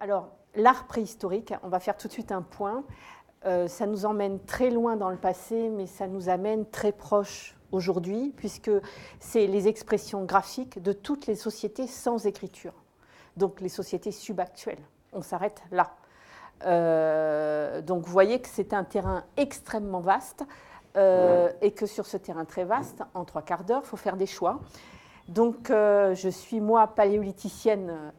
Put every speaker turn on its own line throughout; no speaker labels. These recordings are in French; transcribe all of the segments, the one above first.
Alors, l'art préhistorique, on va faire tout de suite un point. Ça nous emmène très loin dans le passé, mais ça nous amène très proche aujourd'hui, puisque c'est les expressions graphiques de toutes les sociétés sans écriture. Donc, les sociétés subactuelles. On s'arrête là. Donc, vous voyez que c'est un terrain extrêmement vaste et que sur ce terrain très vaste, en 3/4 d'heure, il faut faire des choix. Donc, je suis, moi, paléolithicienne,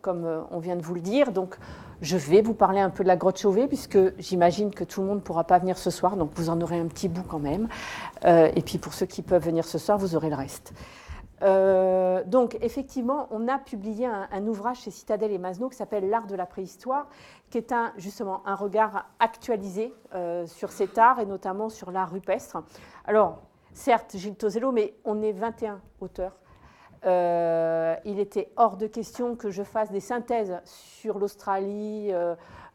comme on vient de vous le dire. Donc, je vais vous parler un peu de la grotte Chauvet, puisque j'imagine que tout le monde ne pourra pas venir ce soir. Donc, vous en aurez un petit bout quand même. Et puis, pour ceux qui peuvent venir ce soir, vous aurez le reste. Donc, effectivement, on a publié un ouvrage chez Citadel et Masneau qui s'appelle « L'art de la préhistoire », qui est justement un regard actualisé sur cet art, et notamment sur l'art rupestre. Alors, certes, Gilles Tosello, mais on est 21 auteurs. Il était hors de question que je fasse des synthèses sur l'Australie,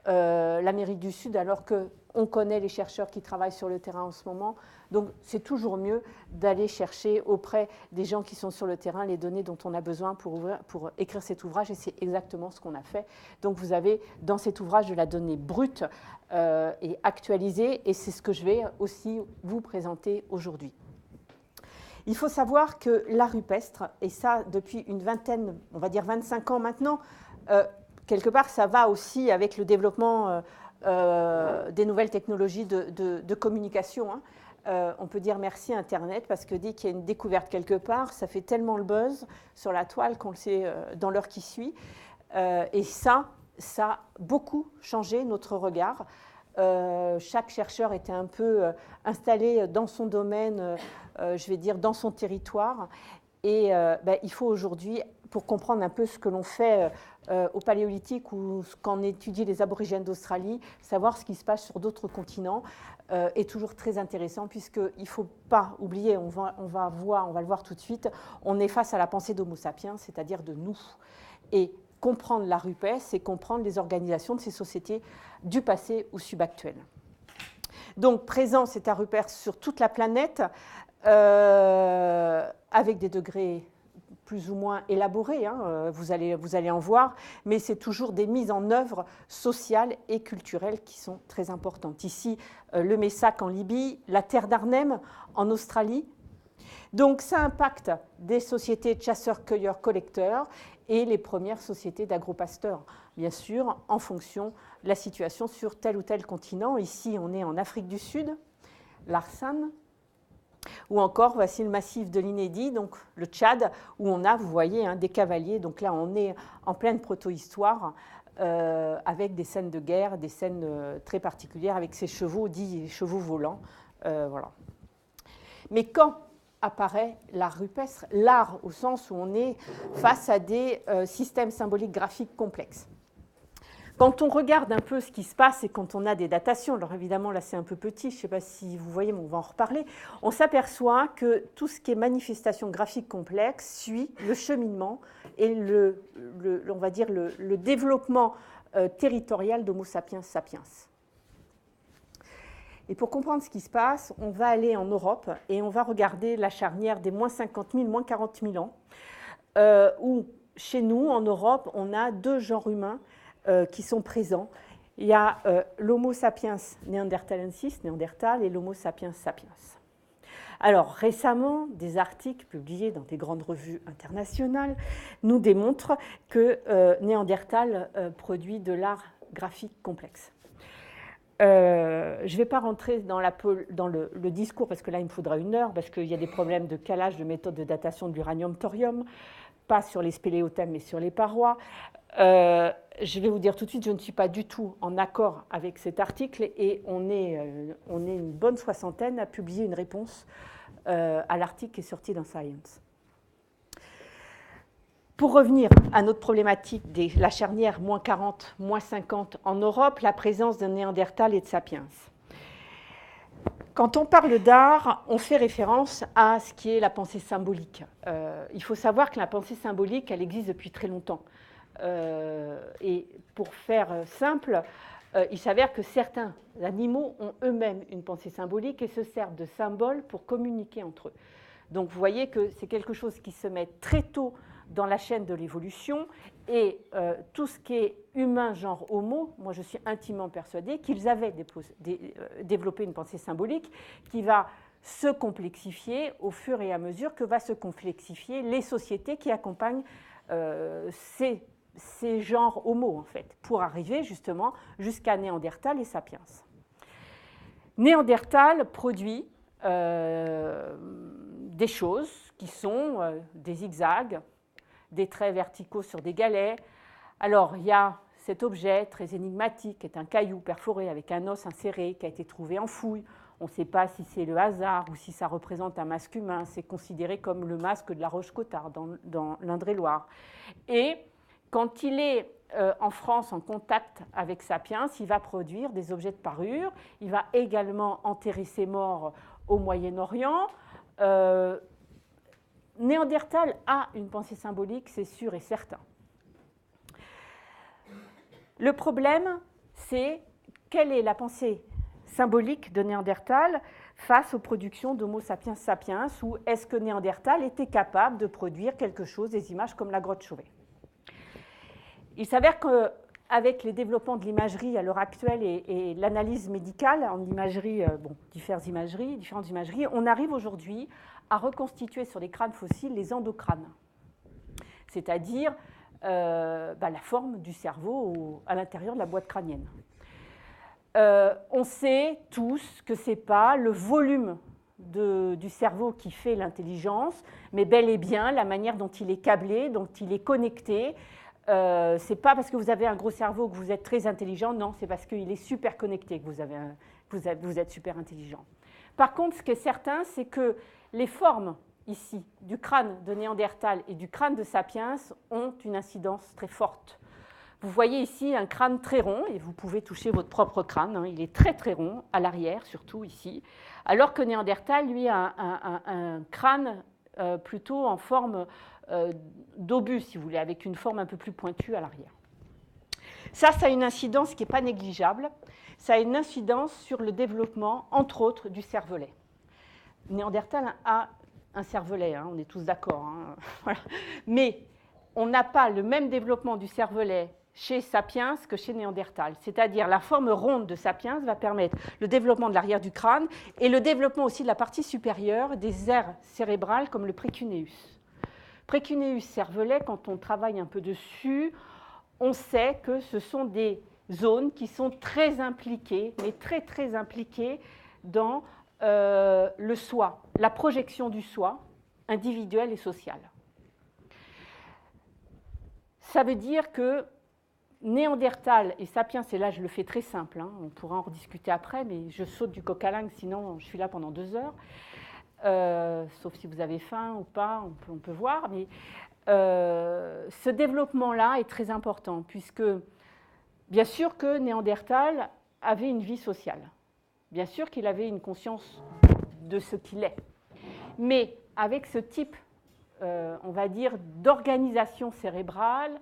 l'Amérique du Sud, alors qu'on connaît les chercheurs qui travaillent sur le terrain en ce moment. Donc, c'est toujours mieux d'aller chercher auprès des gens qui sont sur le terrain les données dont on a besoin pour écrire cet ouvrage, et c'est exactement ce qu'on a fait. Donc, vous avez dans cet ouvrage de la donnée brute et actualisée, et c'est ce que je vais aussi vous présenter aujourd'hui. Il faut savoir que l'art rupestre, et ça depuis une vingtaine, on va dire 25 ans maintenant, quelque part ça va aussi avec le développement des nouvelles technologies de communication. Hein. On peut dire merci à Internet, parce que dès qu'il y a une découverte quelque part, ça fait tellement le buzz sur la toile qu'on le sait dans l'heure qui suit. Et ça a beaucoup changé notre regard. Chaque chercheur était un peu installé dans son domaine, je vais dire dans son territoire. Et il faut aujourd'hui, pour comprendre un peu ce que l'on fait au Paléolithique ou quand on étudie les aborigènes d'Australie, savoir ce qui se passe sur d'autres continents est toujours très intéressant, puisqu'il ne faut pas oublier, on va le voir tout de suite, on est face à la pensée d'Homo sapiens, c'est-à-dire de nous. Et comprendre la rupestre, c'est comprendre les organisations de ces sociétés du passé ou subactuelles. Donc, présent, c'est art rupestre sur toute la planète, avec des degrés plus ou moins élaborés, hein, vous allez en voir, mais c'est toujours des mises en œuvre sociales et culturelles qui sont très importantes. Ici, le Messac en Libye, la terre d'Arnhem en Australie. Donc, ça impacte des sociétés de chasseurs-cueilleurs-collecteurs et les premières sociétés d'agropasteurs, bien sûr, en fonction de la situation sur tel ou tel continent. Ici, on est en Afrique du Sud, l'Arsane, ou encore, voici le massif de l'Inédit, donc le Tchad, où on a, vous voyez, hein, des cavaliers. Donc là, on est en pleine proto-histoire, avec des scènes de guerre, des scènes très particulières, avec ces chevaux, dits chevaux volants. Voilà. Mais quand apparaît l'art rupestre, l'art au sens où on est face à des systèmes symboliques graphiques complexes. Quand on regarde un peu ce qui se passe et quand on a des datations, alors évidemment là c'est un peu petit, je ne sais pas si vous voyez, mais on va en reparler, on s'aperçoit que tout ce qui est manifestation graphique complexe suit le cheminement et on va dire le développement territorial d'Homo sapiens sapiens. Et pour comprendre ce qui se passe, on va aller en Europe et on va regarder la charnière des moins 50 000, moins 40 000 ans, où chez nous, en Europe, on a deux genres humains qui sont présents. Il y a l'Homo sapiens neanderthalensis, Néandertal, et l'Homo sapiens sapiens. Alors, récemment, des articles publiés dans des grandes revues internationales nous démontrent que Néandertal produit de l'art graphique complexe. Je ne vais pas rentrer dans le discours, parce que là, il me faudra 1 heure, parce qu'il y a des problèmes de calage de méthode de datation de l'uranium-thorium, pas sur les spéléothèmes, mais sur les parois. Je vais vous dire tout de suite, je ne suis pas du tout en accord avec cet article, et on est une bonne soixantaine à publier une réponse à l'article qui est sorti dans Science. Pour revenir à notre problématique de la charnière moins 40, moins 50 en Europe, la présence d'un Néandertal et de Sapiens. Quand on parle d'art, on fait référence à ce qui est la pensée symbolique. Il faut savoir que la pensée symbolique, elle existe depuis très longtemps. Et pour faire simple, il s'avère que certains animaux ont eux-mêmes une pensée symbolique et se servent de symboles pour communiquer entre eux. Donc vous voyez que c'est quelque chose qui se met très tôt dans la chaîne de l'évolution et tout ce qui est humain, genre homo, moi je suis intimement persuadée qu'ils avaient développé une pensée symbolique qui va se complexifier au fur et à mesure que va se complexifier les sociétés qui accompagnent ces genres homo, en fait, pour arriver justement jusqu'à Néandertal et Sapiens. Néandertal produit des choses qui sont des zigzags, des traits verticaux sur des galets. Alors, il y a cet objet très énigmatique, qui est un caillou perforé avec un os inséré, qui a été trouvé en fouille. On ne sait pas si c'est le hasard ou si ça représente un masque humain. C'est considéré comme le masque de la Roche-Cottard dans l'Indre-et-Loire. Et quand il est en France en contact avec Sapiens, il va produire des objets de parure. Il va également enterrer ses morts au Moyen-Orient. Néandertal a une pensée symbolique, c'est sûr et certain. Le problème, c'est quelle est la pensée symbolique de Néandertal face aux productions d'Homo sapiens sapiens, ou est-ce que Néandertal était capable de produire quelque chose, des images comme la grotte Chauvet. Il s'avère qu'avec les développements de l'imagerie à l'heure actuelle et l'analyse médicale en imagerie, différentes imageries, on arrive aujourd'hui à reconstituer sur les crânes fossiles les endocrânes, c'est-à-dire la forme du cerveau à l'intérieur de la boîte crânienne. On sait tous que ce n'est pas le volume du cerveau qui fait l'intelligence, mais bel et bien la manière dont il est câblé, dont il est connecté. Ce n'est pas parce que vous avez un gros cerveau que vous êtes très intelligent, non, c'est parce qu'il est super connecté que vous êtes super intelligent. Par contre, ce qui est certain, c'est que les formes ici du crâne de Néandertal et du crâne de Sapiens ont une incidence très forte. Vous voyez ici un crâne très rond, et vous pouvez toucher votre propre crâne, il est très très rond, à l'arrière surtout ici, alors que Néandertal, lui, a un crâne plutôt en forme d'obus, si vous voulez, avec une forme un peu plus pointue à l'arrière. Ça a une incidence qui n'est pas négligeable. Ça a une incidence sur le développement, entre autres, du cervelet. Néandertal a un cervelet, on est tous d'accord. Voilà. Mais on n'a pas le même développement du cervelet chez Sapiens que chez Néandertal. C'est-à-dire la forme ronde de Sapiens va permettre le développement de l'arrière du crâne et le développement aussi de la partie supérieure des aires cérébrales comme le précuneus. Précuneus cervelet, quand on travaille un peu dessus, on sait que ce sont des zones qui sont très impliquées, mais très très impliquées dans le soi, la projection du soi, individuel et social. Ça veut dire que Néandertal et Sapiens, et là je le fais très simple, on pourra en rediscuter après, mais je saute du coq à l'âne, sinon je suis là pendant 2 heures, sauf si vous avez faim ou pas, on peut voir, mais ce développement-là est très important, puisque bien sûr que Néandertal avait une vie sociale, bien sûr qu'il avait une conscience de ce qu'il est, mais avec ce type, on va dire, d'organisation cérébrale,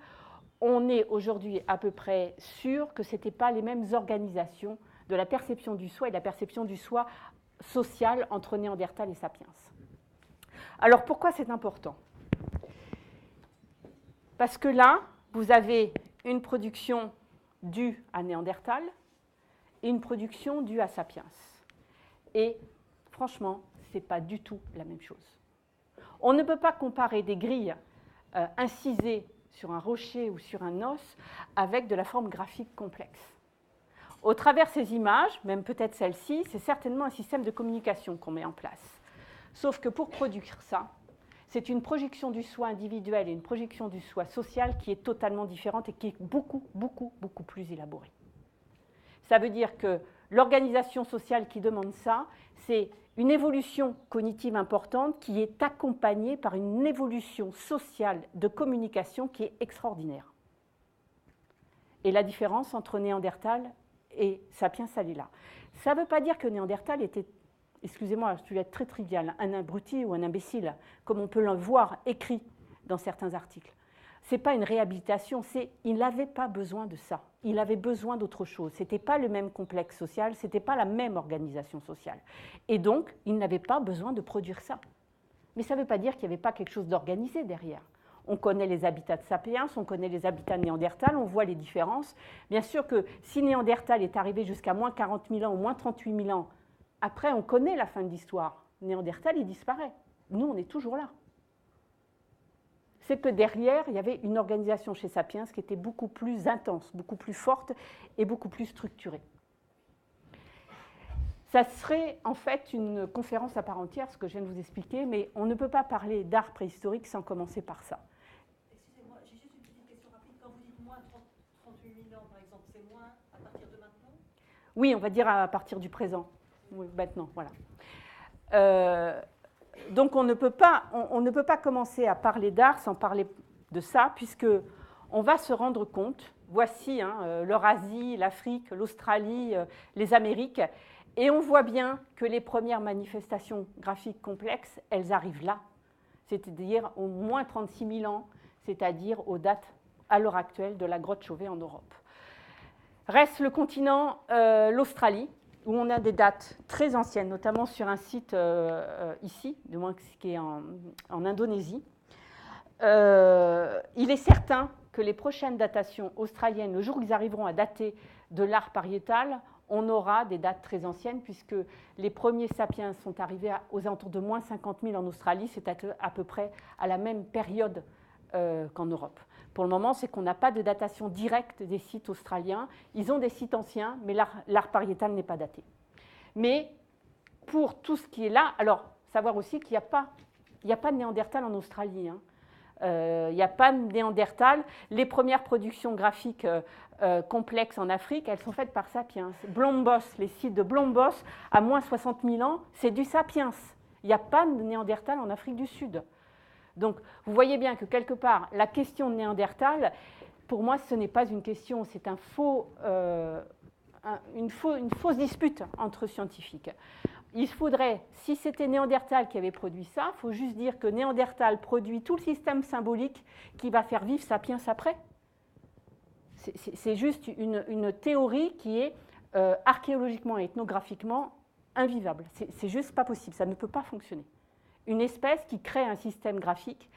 on est aujourd'hui à peu près sûr que ce n'étaient pas les mêmes organisations de la perception du soi et de la perception du soi social entre Néandertal et Sapiens. Alors pourquoi c'est important ? Parce que là, vous avez une production due à Néandertal et une production due à Sapiens. Et franchement, ce n'est pas du tout la même chose. On ne peut pas comparer des grilles incisées sur un rocher ou sur un os avec de la forme graphique complexe. Au travers ces images, même peut-être celle-ci, c'est certainement un système de communication qu'on met en place. Sauf que pour produire ça, c'est une projection du soi individuel et une projection du soi social qui est totalement différente et qui est beaucoup, beaucoup, beaucoup plus élaborée. Ça veut dire que l'organisation sociale qui demande ça, c'est une évolution cognitive importante qui est accompagnée par une évolution sociale de communication qui est extraordinaire. Et la différence entre Néandertal et Sapiens, elle est là. Ça ne veut pas dire que Néandertal était, excusez-moi, je vais être très trivial, un abruti ou un imbécile, comme on peut le voir écrit dans certains articles. Ce n'est pas une réhabilitation, il n'avait pas besoin de ça. Il avait besoin d'autre chose. Ce n'était pas le même complexe social, ce n'était pas la même organisation sociale. Et donc, il n'avait pas besoin de produire ça. Mais ça ne veut pas dire qu'il n'y avait pas quelque chose d'organisé derrière. On connaît les habitats de Sapiens, on connaît les habitats de Néandertal, on voit les différences. Bien sûr que si Néandertal est arrivé jusqu'à moins 40 000 ans ou moins 38 000 ans, après on connaît la fin de l'histoire. Néandertal, il disparaît. Nous, on est toujours là. C'est que derrière, il y avait une organisation chez Sapiens qui était beaucoup plus intense, beaucoup plus forte et beaucoup plus structurée. Ça serait en fait une conférence à part entière, ce que je viens de vous expliquer, mais on ne peut pas parler d'art préhistorique sans commencer par ça.
Excusez-moi, j'ai juste une petite question rapide. Quand vous dites moins 38 000 ans, par exemple, c'est moins à partir de maintenant?
Oui, on va dire à partir du présent. Oui, maintenant, voilà. Donc on ne peut pas commencer à parler d'art sans parler de ça, puisque on va se rendre compte, voici l'Eurasie, l'Afrique, l'Australie, les Amériques, et on voit bien que les premières manifestations graphiques complexes, elles arrivent là, c'est-à-dire au moins 36 000 ans, c'est-à-dire aux dates à l'heure actuelle de la grotte Chauvet en Europe. Reste le continent, l'Australie, où on a des dates très anciennes, notamment sur un site ici, du moins qui est en Indonésie. Il est certain que les prochaines datations australiennes, le jour où ils arriveront à dater de l'art pariétal, on aura des dates très anciennes, puisque les premiers sapiens sont arrivés aux alentours de moins 50 000 en Australie, c'est à peu près à la même période qu'en Europe. Pour le moment, c'est qu'on n'a pas de datation directe des sites australiens. Ils ont des sites anciens, mais l'art pariétal n'est pas daté. Mais pour tout ce qui est là, alors, savoir aussi qu'il n'y a pas de Néandertal en Australie. Il n'y a pas de Néandertal. Les premières productions graphiques complexes en Afrique, elles sont faites par Sapiens. Blombos, les sites de Blombos, à moins 60 000 ans, c'est du Sapiens. Il n'y a pas de Néandertal en Afrique du Sud. Donc, vous voyez bien que quelque part, la question de Néandertal, pour moi, ce n'est pas une question, c'est une fausse dispute entre scientifiques. Il faudrait, si c'était Néandertal qui avait produit ça, il faut juste dire que Néandertal produit tout le système symbolique qui va faire vivre Sapiens après. C'est juste une théorie qui est archéologiquement et ethnographiquement invivable. C'est juste pas possible, ça ne peut pas fonctionner. Une espèce qui crée un système graphique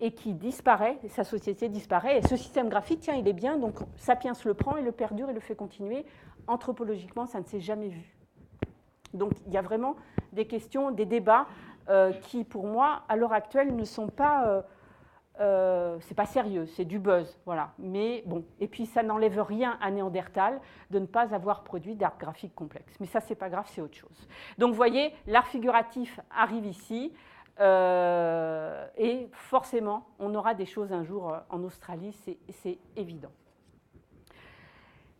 et qui disparaît, sa société disparaît, et ce système graphique, tiens, il est bien, donc Sapiens le prend et le perdure et le fait continuer. Anthropologiquement, ça ne s'est jamais vu. Donc il y a vraiment des questions, des débats qui, pour moi, à l'heure actuelle, ne sont pas... c'est pas sérieux, c'est du buzz, voilà. Mais bon, et puis ça n'enlève rien à Néandertal de ne pas avoir produit d'art graphique complexe. Mais ça, c'est pas grave, c'est autre chose. Donc, vous voyez, l'art figuratif arrive ici, et forcément, on aura des choses un jour en Australie, c'est évident.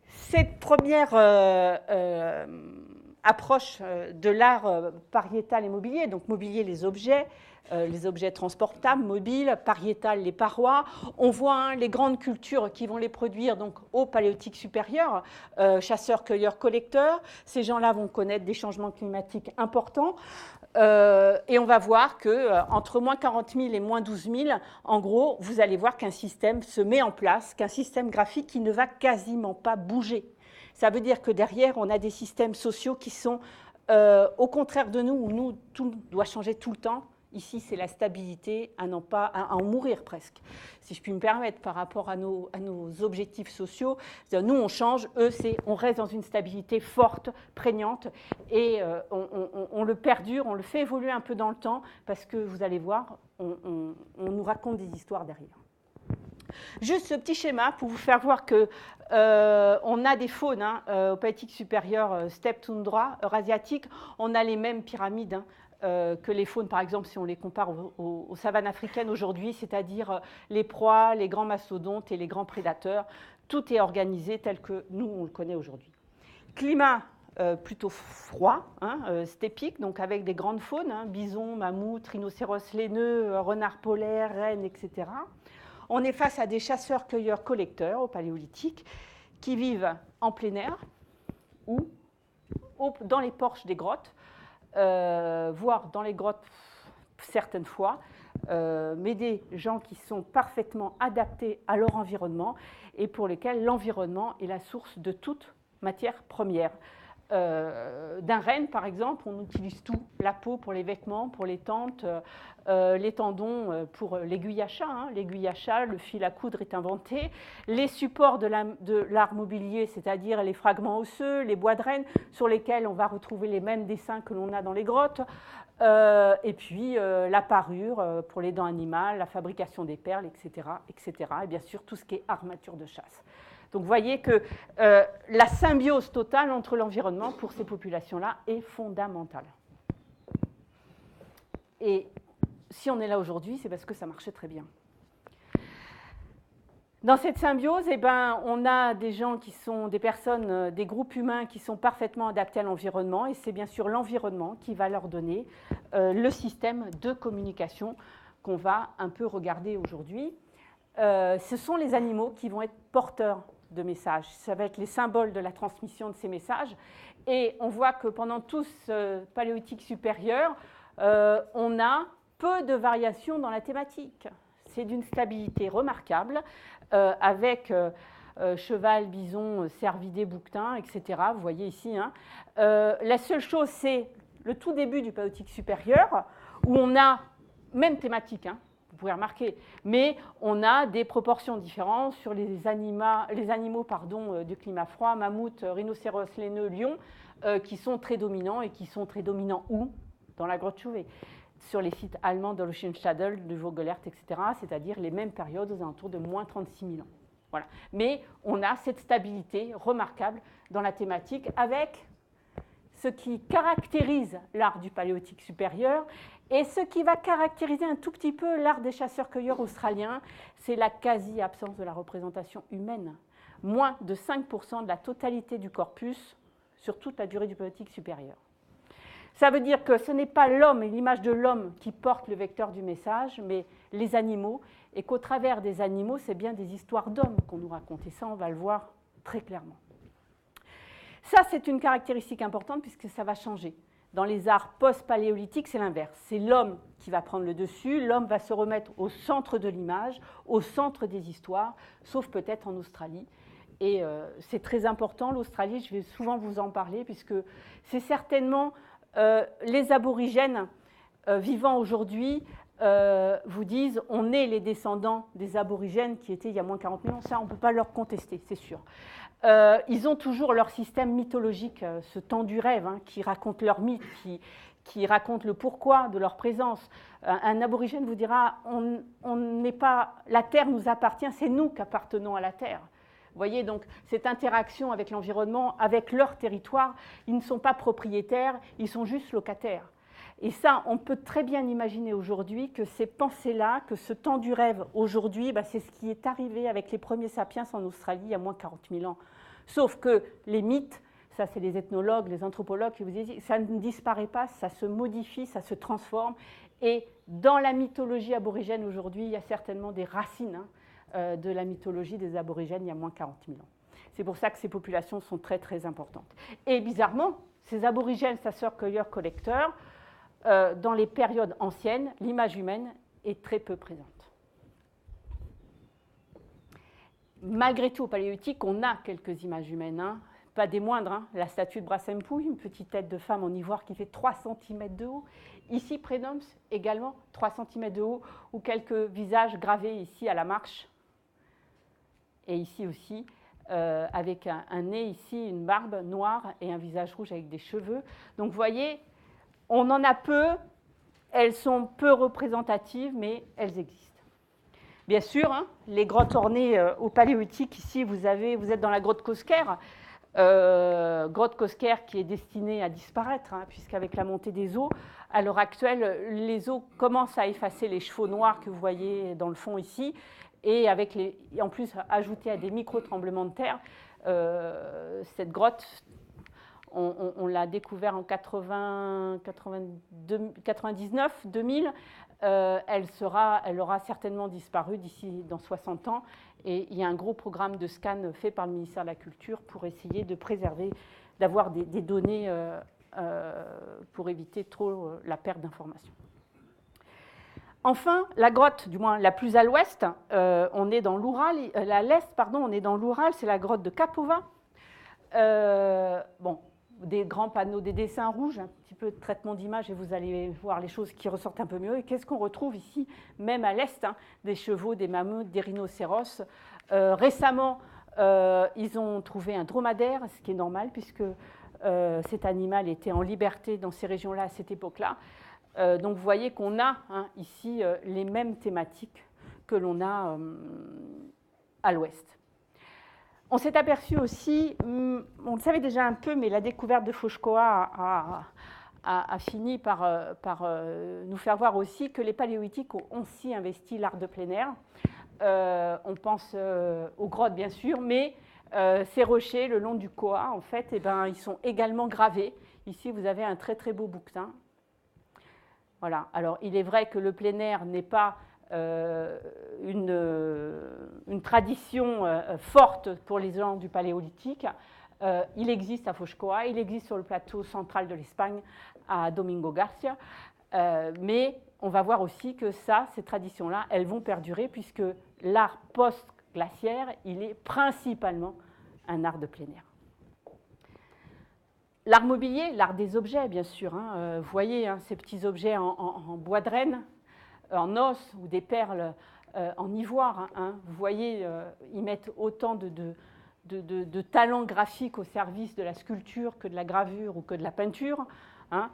Cette première approche de l'art pariétal et mobilier, donc mobilier, les objets transportables, mobiles, pariétal, les parois. On voit les grandes cultures qui vont les produire donc, au Paléolithique supérieur, chasseurs, cueilleurs, collecteurs. Ces gens-là vont connaître des changements climatiques importants. Et on va voir qu'entre moins 40 000 et moins 12 000, en gros, vous allez voir qu'un système se met en place, qu'un système graphique qui ne va quasiment pas bouger. Ça veut dire que derrière, on a des systèmes sociaux qui sont au contraire de nous, où nous, tout doit changer tout le temps. Ici, c'est la stabilité à en mourir presque, si je puis me permettre, par rapport à nos objectifs sociaux. Nous, on change, eux, on reste dans une stabilité forte, prégnante, et on le perdure, on le fait évoluer un peu dans le temps, parce que, vous allez voir, on nous raconte des histoires derrière. Juste ce petit schéma pour vous faire voir qu'on a des faunes au Paléolithique supérieur, steppe, toundra, eurasiatique. On a les mêmes pyramides que les faunes, par exemple, si on les compare aux savanes africaines aujourd'hui, c'est-à-dire les proies, les grands mastodontes et les grands prédateurs. Tout est organisé tel que nous, on le connaît aujourd'hui. Climat plutôt froid, steppique, donc avec des grandes faunes, bisons, mammouths, rhinocéros laineux, renards polaires, rennes, etc. On est face à des chasseurs, cueilleurs, collecteurs au Paléolithique qui vivent en plein air ou dans les porches des grottes, voire dans les grottes certaines fois, mais des gens qui sont parfaitement adaptés à leur environnement et pour lesquels l'environnement est la source de toute matière première. d'un renne, par exemple, on utilise tout, la peau pour les vêtements, pour les tentes, les tendons pour l'aiguille à chat. L'aiguille à chat, le fil à coudre est inventé. Les supports de l'art mobilier, c'est-à-dire les fragments osseux, les bois de renne, sur lesquels on va retrouver les mêmes dessins que l'on a dans les grottes. Et puis la parure pour les dents animales, la fabrication des perles, etc., etc. Et bien sûr, tout ce qui est armature de chasse. Donc vous voyez que la symbiose totale entre l'environnement pour ces populations-là est fondamentale. Et si on est là aujourd'hui, c'est parce que ça marchait très bien. Dans cette symbiose, eh ben, on a des gens qui sont des personnes, des groupes humains qui sont parfaitement adaptés à l'environnement, et c'est bien sûr l'environnement qui va leur donner le système de communication qu'on va un peu regarder aujourd'hui. Ce sont les animaux qui vont être porteurs de messages. Ça va être les symboles de la transmission de ces messages. Et on voit que pendant tout ce paléolithique supérieur, on a peu de variations dans la thématique. C'est d'une stabilité remarquable, avec cheval, bison, cervidé, bouquetin, etc. Vous voyez ici. La seule chose, c'est le tout début du paléolithique supérieur, où on a, même thématique, vous pouvez remarquer, mais on a des proportions différentes sur les animaux du climat froid, mammouth, rhinocéros laineux, lion, qui sont très dominants, et qui sont très dominants où? Dans la grotte Chauvet, sur les sites allemands de Lochenstadel, de Vogelert, etc., c'est-à-dire les mêmes périodes aux alentours de moins 36 000 ans. Voilà. Mais on a cette stabilité remarquable dans la thématique, avec ce qui caractérise l'art du paléolithique supérieur, et ce qui va caractériser un tout petit peu l'art des chasseurs-cueilleurs australiens, c'est la quasi-absence de la représentation humaine. Moins de 5% de la totalité du corpus sur toute la durée du paléolithique supérieur. Ça veut dire que ce n'est pas l'homme et l'image de l'homme qui portent le vecteur du message, mais les animaux, et qu'au travers des animaux, c'est bien des histoires d'hommes qu'on nous raconte. Et ça, on va le voir très clairement. Ça, c'est une caractéristique importante puisque ça va changer. Dans les arts post-paléolithiques, c'est l'inverse. C'est l'homme qui va prendre le dessus, l'homme va se remettre au centre de l'image, au centre des histoires, sauf peut-être en Australie. Et c'est très important, l'Australie, je vais souvent vous en parler, puisque c'est certainement les aborigènes vivant aujourd'hui vous disent on est les descendants des aborigènes qui étaient il y a moins 40 000 ans. Ça, on ne peut pas leur contester, c'est sûr. Ils ont toujours leur système mythologique, ce temps du rêve, qui raconte leur mythe, qui raconte le pourquoi de leur présence. Un aborigène vous dira on n'est pas, la terre nous appartient, c'est nous qui appartenons à la terre. Vous voyez, donc, cette interaction avec l'environnement, avec leur territoire, ils ne sont pas propriétaires, ils sont juste locataires. Et ça, on peut très bien imaginer aujourd'hui que ces pensées-là, que ce temps du rêve aujourd'hui, c'est ce qui est arrivé avec les premiers sapiens en Australie il y a moins de 40 000 ans. Sauf que les mythes, ça c'est les ethnologues, les anthropologues qui vous disent, ça ne disparaît pas, ça se modifie, ça se transforme. Et dans la mythologie aborigène aujourd'hui, il y a certainement des racines de la mythologie des aborigènes il y a moins de 40 000 ans. C'est pour ça que ces populations sont très très importantes. Et bizarrement, ces aborigènes, chasseurs, cueilleurs, collecteurs, dans les périodes anciennes, l'image humaine est très peu présente. Malgré tout, au paléolithique, on a quelques images humaines, pas des moindres. La statue de Brassempouy, une petite tête de femme en ivoire qui fait 3 cm de haut. Ici, Prénoms, également 3 cm de haut, ou quelques visages gravés ici à la marche. Et ici aussi, avec un nez ici, une barbe noire et un visage rouge avec des cheveux. Donc vous voyez, on en a peu, elles sont peu représentatives, mais elles existent. Bien sûr, les grottes ornées au paléolithique, ici vous êtes dans la grotte Cosquer, grotte Cosquer qui est destinée à disparaître, puisqu'avec la montée des eaux, à l'heure actuelle, les eaux commencent à effacer les chevaux noirs que vous voyez dans le fond ici, et en plus ajouté à des micro-tremblements de terre, cette grotte, on l'a découvert en 99, 2000, elle aura certainement disparu d'ici dans 60 ans, et il y a un gros programme de scan fait par le ministère de la Culture pour essayer de préserver, d'avoir des données pour éviter trop la perte d'informations. Enfin, la grotte, du moins la plus à l'ouest, on est dans l'Oural, à l'est, pardon, on est dans l'Oural, c'est la grotte de Kapova. des grands panneaux, des dessins rouges, un petit peu de traitement d'image et vous allez voir les choses qui ressortent un peu mieux. Et qu'est-ce qu'on retrouve ici, même à l'est, hein, des chevaux, des mammouths, des rhinocéros. Récemment, ils ont trouvé un dromadaire, ce qui est normal puisque cet animal était en liberté dans ces régions-là à cette époque-là. Donc vous voyez qu'on a hein, ici les mêmes thématiques que l'on a à l'ouest. On s'est aperçu aussi, on le savait déjà un peu, mais la découverte de Fauchecoa a fini par nous faire voir aussi que les paléolithiques ont aussi investi l'art de plein air. On pense aux grottes, bien sûr, mais ces rochers, le long du Coa, en fait, eh ben, ils sont également gravés. Ici, vous avez un très, très beau bouquetin. Voilà. Alors, il est vrai que le plein air n'est pas une tradition forte pour les gens du Paléolithique. Il existe à Fauchecoa, il existe sur le plateau central de l'Espagne, à Domingo Garcia, mais on va voir aussi que ces traditions-là, elles vont perdurer puisque l'art post-glaciaire, il est principalement un art de plein air. L'art mobilier, l'art des objets, bien sûr. Hein. Vous voyez hein, ces petits objets en bois de renne, en os ou des perles en ivoire. Hein. Vous voyez, ils mettent autant de talents graphiques au service de la sculpture que de la gravure ou que de la peinture. Hein.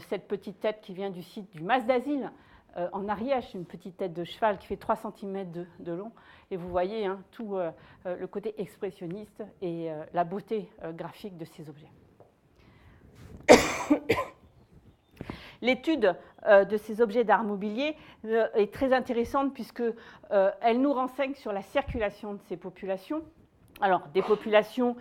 Cette petite tête qui vient du site du Mas d'Asile, en Ariège, une petite tête de cheval qui fait 3 cm de long. Et vous voyez hein, tout le côté expressionniste et la beauté graphique de ces objets. L'étude de ces objets d'art mobilier est très intéressante puisqu'elle nous renseigne sur la circulation de ces populations. Alors, des populations,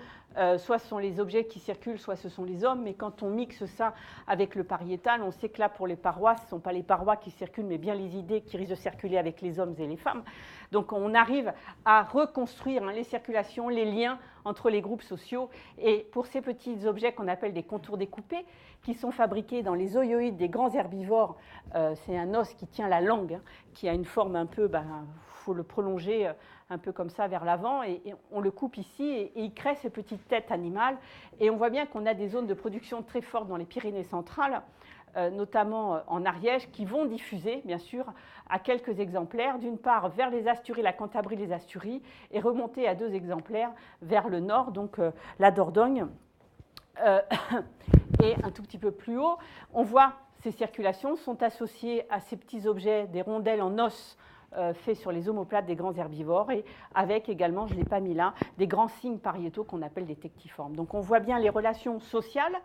soit ce sont les objets qui circulent, soit ce sont les hommes, mais quand on mixe ça avec le pariétal, on sait que là, pour les parois, ce ne sont pas les parois qui circulent, mais bien les idées qui risquent de circuler avec les hommes et les femmes. Donc, on arrive à reconstruire hein, les circulations, les liens entre les groupes sociaux. Et pour ces petits objets qu'on appelle des contours découpés, qui sont fabriqués dans les oioïdes des grands herbivores, c'est un os qui tient la langue, hein, qui a une forme un peu, faut le prolonger un peu comme ça vers l'avant, et on le coupe ici, et il crée ces petites têtes animales. Et on voit bien qu'on a des zones de production très fortes dans les Pyrénées centrales, notamment en Ariège, qui vont diffuser, bien sûr, à quelques exemplaires, d'une part vers les Asturies, la Cantabrie, les Asturies, et remonter à 2 exemplaires vers le nord, donc la Dordogne. Et un tout petit peu plus haut, on voit ces circulations sont associées à ces petits objets, des rondelles en os, faits sur les omoplates des grands herbivores et avec également, je ne l'ai pas mis là, des grands signes pariétaux qu'on appelle des tectiformes. Donc on voit bien les relations sociales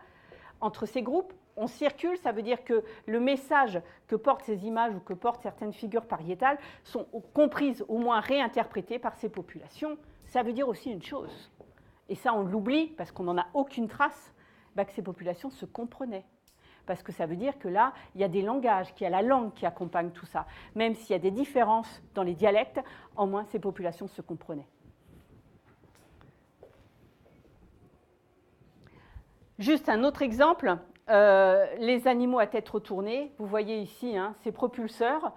entre ces groupes. On circule, ça veut dire que le message que portent ces images ou que portent certaines figures pariétales sont comprises, au moins réinterprétées par ces populations. Ça veut dire aussi une chose, et ça on l'oublie parce qu'on n'en a aucune trace, que ces populations se comprenaient. Parce que ça veut dire que là, il y a des langages, qu'il y a la langue qui accompagne tout ça. Même s'il y a des différences dans les dialectes, au moins ces populations se comprenaient. Juste un autre exemple, les animaux à tête retournée. Vous voyez ici hein, ces propulseurs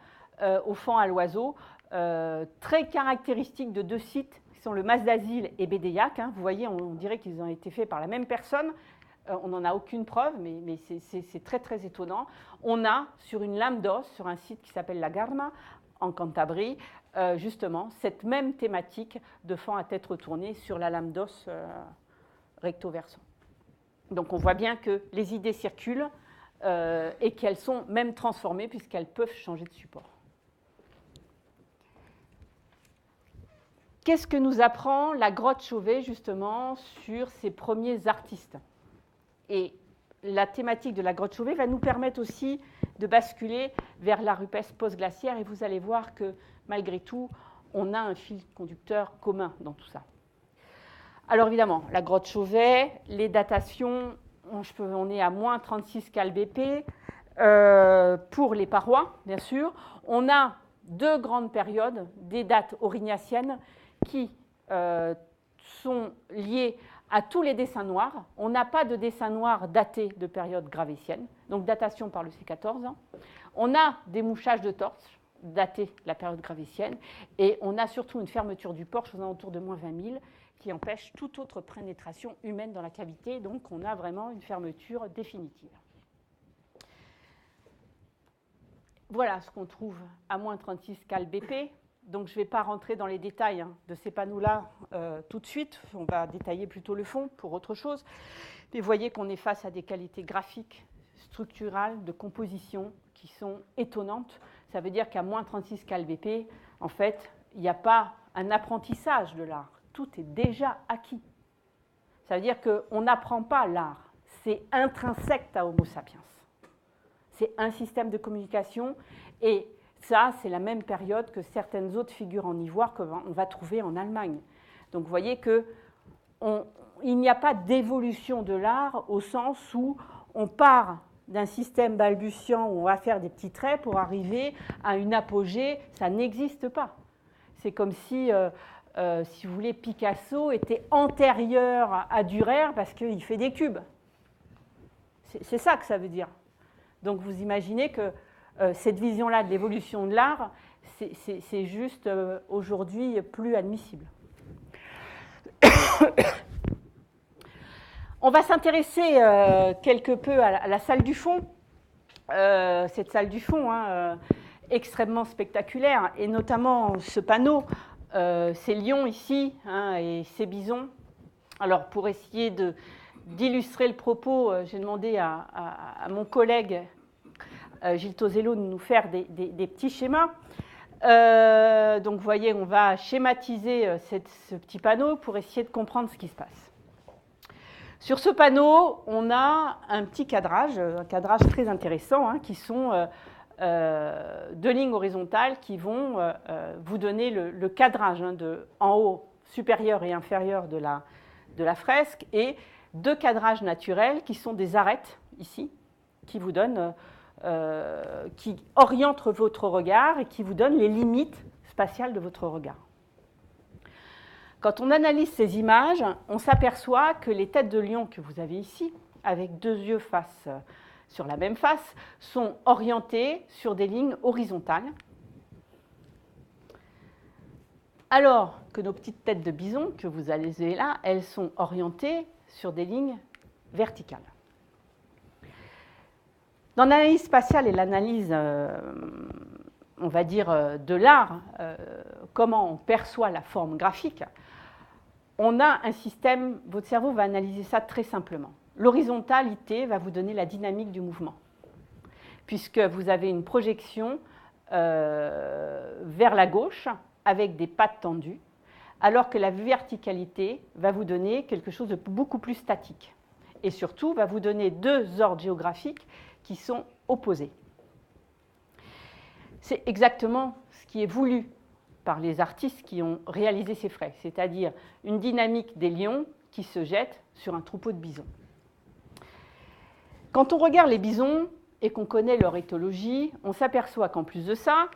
au fond à l'oiseau, très caractéristiques de 2 sites qui sont le Mas d'Asile et Bédéiac. Hein. Vous voyez, on dirait qu'ils ont été faits par la même personne. On n'en a aucune preuve, mais c'est très, très étonnant. On a, sur une lame d'os, sur un site qui s'appelle la Garma, en Cantabrie, justement, cette même thématique de faon à tête retournée sur la lame d'os recto-verso. Donc, on voit bien que les idées circulent et qu'elles sont même transformées puisqu'elles peuvent changer de support. Qu'est-ce que nous apprend la grotte Chauvet, justement, sur ces premiers artistes ? Et la thématique de la grotte Chauvet va nous permettre aussi de basculer vers la rupestre post-glaciaire. Et vous allez voir que, malgré tout, on a un fil conducteur commun dans tout ça. Alors, évidemment, la grotte Chauvet, les datations, on est à moins 36 calbp pour les parois, bien sûr. On a 2 grandes périodes, des dates aurignaciennes qui sont liées à tous les dessins noirs. On n'a pas de dessin noir daté de période gravétienne, donc datation par le C14. On a des mouchages de torches datés de la période gravétienne, et on a surtout une fermeture du porche aux alentours de moins 20 000 qui empêche toute autre pénétration humaine dans la cavité. Donc, on a vraiment une fermeture définitive. Voilà ce qu'on trouve à moins 36 cal BP. Donc, je ne vais pas rentrer dans les détails de ces panneaux-là tout de suite. On va détailler plutôt le fond pour autre chose. Mais vous voyez qu'on est face à des qualités graphiques, structurales, de composition qui sont étonnantes. Ça veut dire qu'à moins 36 cal BP, en fait, il n'y a pas un apprentissage de l'art. Tout est déjà acquis. Ça veut dire qu'on n'apprend pas l'art. C'est intrinsèque à Homo sapiens. C'est un système de communication et ça, c'est la même période que certaines autres figures en ivoire qu'on va trouver en Allemagne. Donc vous voyez qu'il n'y a pas d'évolution de l'art au sens où on part d'un système balbutiant où on va faire des petits traits pour arriver à une apogée. Ça n'existe pas. C'est comme si, si vous voulez, Picasso était antérieur à Dürer parce qu'il fait des cubes. C'est ça que ça veut dire. Donc vous imaginez que cette vision-là de l'évolution de l'art, c'est juste aujourd'hui plus admissible. On va s'intéresser quelque peu à la salle du fond. Cette salle du fond, extrêmement spectaculaire, et notamment ce panneau, ces lions ici et ces bisons. Alors pour essayer d'illustrer le propos, j'ai demandé à mon collègue Gilles Tosello de nous faire des petits schémas. Donc vous voyez, on va schématiser ce petit panneau pour essayer de comprendre ce qui se passe. Sur ce panneau, on a un petit cadrage, un cadrage très intéressant, qui sont deux lignes horizontales qui vont vous donner le cadrage en haut, supérieur et inférieur de la fresque, et deux cadrages naturels qui sont des arêtes, ici, qui vous donnent, qui orientent votre regard et qui vous donnent les limites spatiales de votre regard. Quand on analyse ces images, on s'aperçoit que les têtes de lion que vous avez ici, avec deux yeux sur la même face, sont orientées sur des lignes horizontales, alors que nos petites têtes de bison que vous avez là, elles sont orientées sur des lignes verticales. Dans l'analyse spatiale et l'analyse, on va dire, de l'art, comment on perçoit la forme graphique, on a un système, votre cerveau va analyser ça très simplement. L'horizontalité va vous donner la dynamique du mouvement, puisque vous avez une projection vers la gauche avec des pattes tendues, alors que la verticalité va vous donner quelque chose de beaucoup plus statique. Et surtout, va vous donner deux ordres géographiques qui sont opposés. C'est exactement ce qui est voulu par les artistes qui ont réalisé ces fresques, c'est-à-dire une dynamique des lions qui se jettent sur un troupeau de bisons. Quand on regarde les bisons et qu'on connaît leur éthologie, on s'aperçoit qu'en plus de ça,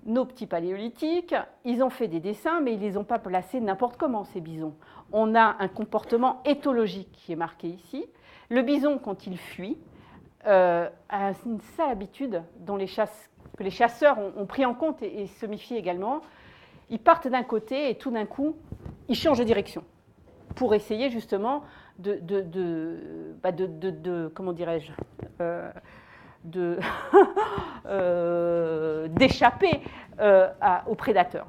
nos petits paléolithiques, ils ont fait des dessins, mais ils ne les ont pas placés n'importe comment, ces bisons. On a un comportement éthologique qui est marqué ici. Le bison, quand il fuit, a une sale habitude que les chasseurs ont pris en compte et se méfient également. Ils partent d'un côté et tout d'un coup, ils changent de direction pour essayer justement comment dirais-je, d'échapper aux prédateurs.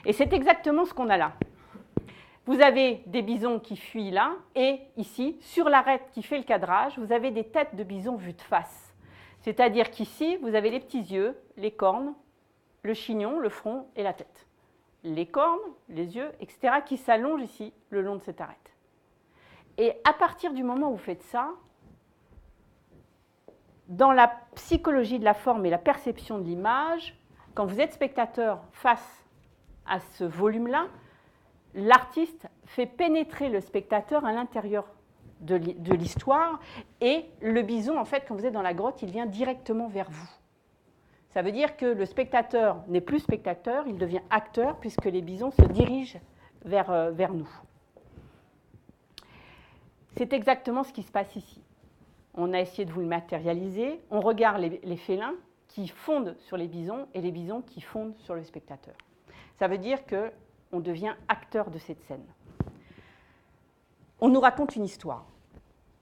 Et c'est exactement ce qu'on a là. Vous avez des bisons qui fuient là, et ici, sur l'arête qui fait le cadrage, vous avez des têtes de bisons vues de face. C'est-à-dire qu'ici, vous avez les petits yeux, les cornes, le chignon, le front et la tête. Les cornes, les yeux, etc., qui s'allongent ici, le long de cette arête. Et à partir du moment où vous faites ça, dans la psychologie de la forme et la perception de l'image, quand vous êtes spectateur face à ce volume-là, l'artiste fait pénétrer le spectateur à l'intérieur de l'histoire, et le bison, en fait, quand vous êtes dans la grotte, il vient directement vers vous. Ça veut dire que le spectateur n'est plus spectateur, il devient acteur, puisque les bisons se dirigent vers nous. C'est exactement ce qui se passe ici. On a essayé de vous le matérialiser. On regarde les félins qui fondent sur les bisons et les bisons qui fondent sur le spectateur. Ça veut dire qu'on devient acteur de cette scène. on nous raconte une histoire.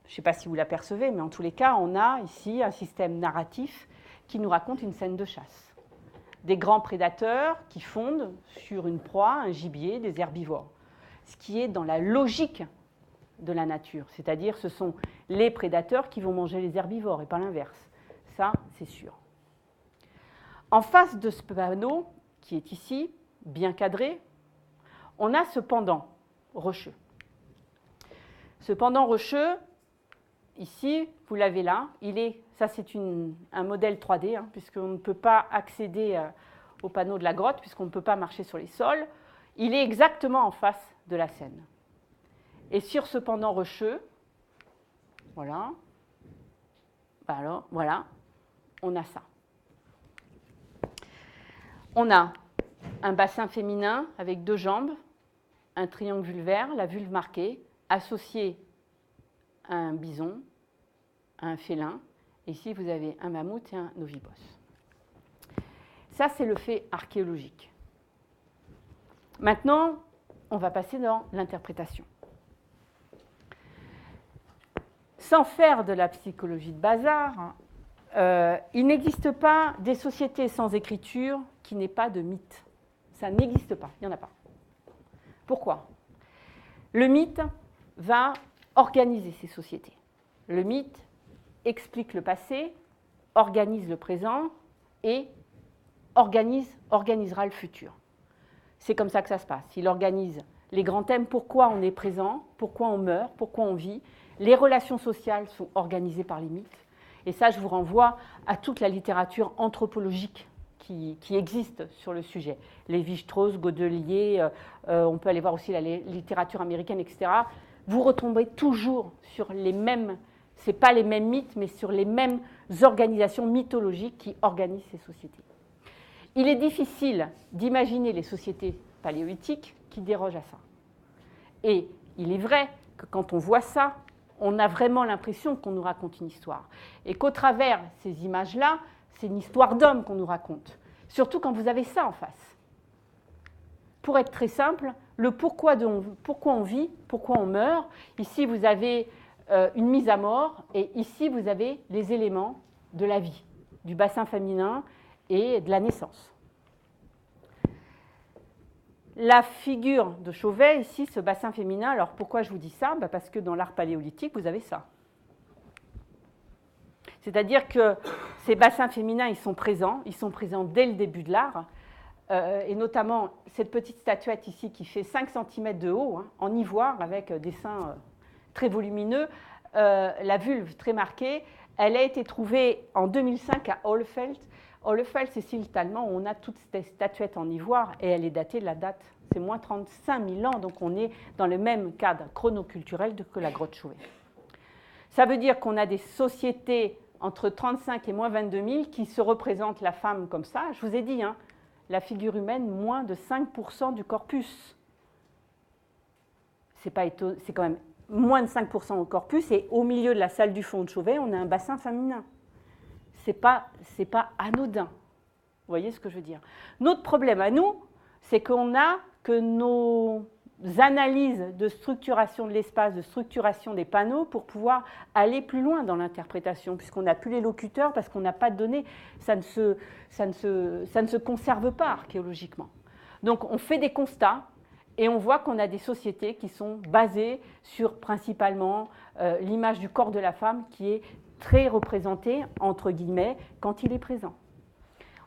Je ne sais pas si vous l'apercevez, mais en tous les cas, on a ici un système narratif qui nous raconte une scène de chasse. Des grands prédateurs qui fondent sur une proie, un gibier, des herbivores. Ce qui est dans la logique de la nature, c'est-à-dire ce sont les prédateurs qui vont manger les herbivores et pas l'inverse. Ça, c'est sûr. En face de ce panneau, qui est ici, bien cadré, on a ce pendant rocheux. Ce pendant rocheux, ici, vous l'avez là, ça c'est un modèle 3D, hein, puisqu'on ne peut pas accéder au panneau de la grotte, puisqu'on ne peut pas marcher sur les sols. Il est exactement en face de la Seine. Et sur ce pendant rocheux, voilà, alors, voilà, on a ça. On a un bassin féminin avec 2 jambes, un triangle vulvaire, la vulve marquée, associé à un bison, à un félin. Et ici, vous avez un mammouth et un ovibos. Ça, c'est le fait archéologique. Maintenant, on va passer dans l'interprétation. Sans faire de la psychologie de bazar, il n'existe pas des sociétés sans écriture qui n'aient pas de mythe. Ça n'existe pas, il n'y en a pas. Pourquoi ? Le mythe va organiser ces sociétés. Le mythe explique le passé, organise le présent et organisera le futur. C'est comme ça que ça se passe. Il organise les grands thèmes, pourquoi on est présent, pourquoi on meurt, pourquoi on vit. Les relations sociales sont organisées par les mythes. Et ça, je vous renvoie à toute la littérature anthropologique qui existe sur le sujet. Lévi-Strauss, Godelier, on peut aller voir aussi la littérature américaine, etc. Vous retomberez toujours sur les mêmes, ce n'est pas les mêmes mythes, mais sur les mêmes organisations mythologiques qui organisent ces sociétés. Il est difficile d'imaginer les sociétés paléolithiques qui dérogent à ça. Et il est vrai que quand on voit ça, on a vraiment l'impression qu'on nous raconte une histoire. Et qu'au travers ces images-là, c'est une histoire d'homme qu'on nous raconte. Surtout quand vous avez ça en face. Pour être très simple, le pourquoi on vit, pourquoi on meurt. Ici, vous avez une mise à mort et ici, vous avez les éléments de la vie, du bassin féminin et de la naissance. La figure de Chauvet, ici, ce bassin féminin, alors pourquoi je vous dis ça ? Parce que dans l'art paléolithique, vous avez ça. C'est-à-dire que ces bassins féminins, ils sont présents dès le début de l'art, et notamment cette petite statuette ici qui fait 5 cm de haut, hein, en ivoire, avec des seins très volumineux, la vulve très marquée. Elle a été trouvée en 2005 à Hohlefeld. Hohlefeld, c'est site allemand où on a toutes ces statuettes en ivoire, et elle est datée de la date. C'est moins 35 000 ans, donc on est dans le même cadre chronoculturel que la grotte Chauvet. Ça veut dire qu'on a des sociétés entre 35 et moins 22 000 qui se représentent la femme comme ça. Je vous ai dit, hein, la figure humaine, moins de 5% du corpus. C'est quand même moins de 5% au corpus, et au milieu de la salle du fond de Chauvet, on a un bassin féminin. C'est pas anodin. Vous voyez ce que je veux dire ? Notre problème à nous, c'est qu'on a que nos analyses de structuration de l'espace, de structuration des panneaux pour pouvoir aller plus loin dans l'interprétation, puisqu'on n'a plus les locuteurs, parce qu'on n'a pas de données, ça ne se conserve pas archéologiquement. Donc on fait des constats et on voit qu'on a des sociétés qui sont basées sur principalement l'image du corps de la femme qui est très représentée, entre guillemets, quand il est présent.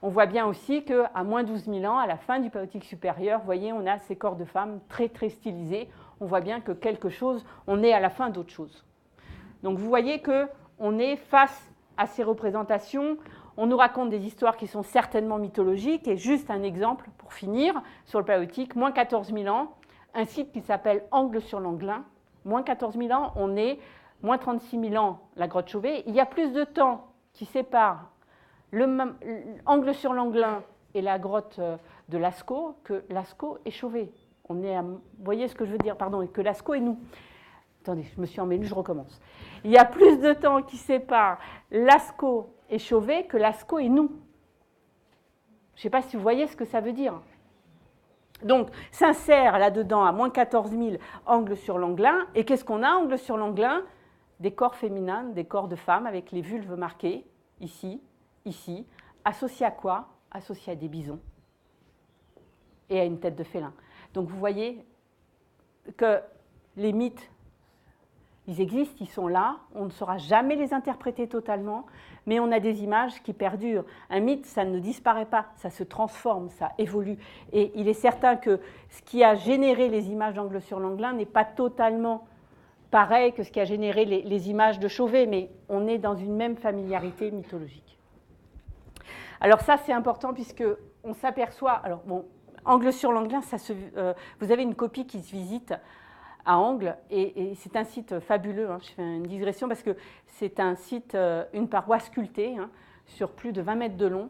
On voit bien aussi qu'à moins 12 000 ans, à la fin du Paléolithique supérieur, vous voyez, on a ces corps de femmes très, très stylisés. On voit bien que quelque chose, on est à la fin d'autre chose. Donc vous voyez qu'on est face à ces représentations. On nous raconte des histoires qui sont certainement mythologiques. Et juste un exemple pour finir sur le Paléolithique, moins 14 000 ans, un site qui s'appelle Angle-sur-l'Anglin. Moins 14 000 ans, on est moins 36 000 ans, la grotte Chauvet. Il y a plus de temps qui sépare Angle-sur-l'Anglin et la grotte de Lascaux que Lascaux et Chauvet. Vous voyez ce que je veux dire, pardon, et que Lascaux et nous. Attendez, je me suis emmêlée, je recommence. Il y a plus de temps qui sépare Lascaux et Chauvet que Lascaux et nous. Je ne sais pas si vous voyez ce que ça veut dire. Donc, s'insère là-dedans à moins 14 000 angles sur l'Anglin. Et qu'est-ce qu'on a, angles sur l'Anglin? Des corps féminins, des corps de femmes avec les vulves marquées, ici, ici. Associés à quoi? Associés à des bisons et à une tête de félin. Donc, vous voyez que les mythes, ils existent, ils sont là, on ne saura jamais les interpréter totalement, mais on a des images qui perdurent. Un mythe, ça ne disparaît pas, ça se transforme, ça évolue. Et il est certain que ce qui a généré les images d'angle sur l'Anglin n'est pas totalement pareil que ce qui a généré les images de Chauvet, mais on est dans une même familiarité mythologique. Alors ça, c'est important puisqu'on s'aperçoit... Alors bon, angle sur l'Anglin, vous avez une copie qui se visite à Angles, et c'est un site fabuleux, hein. Je fais une digression parce que c'est un site, une paroi sculptée, hein, sur plus de 20 mètres de long.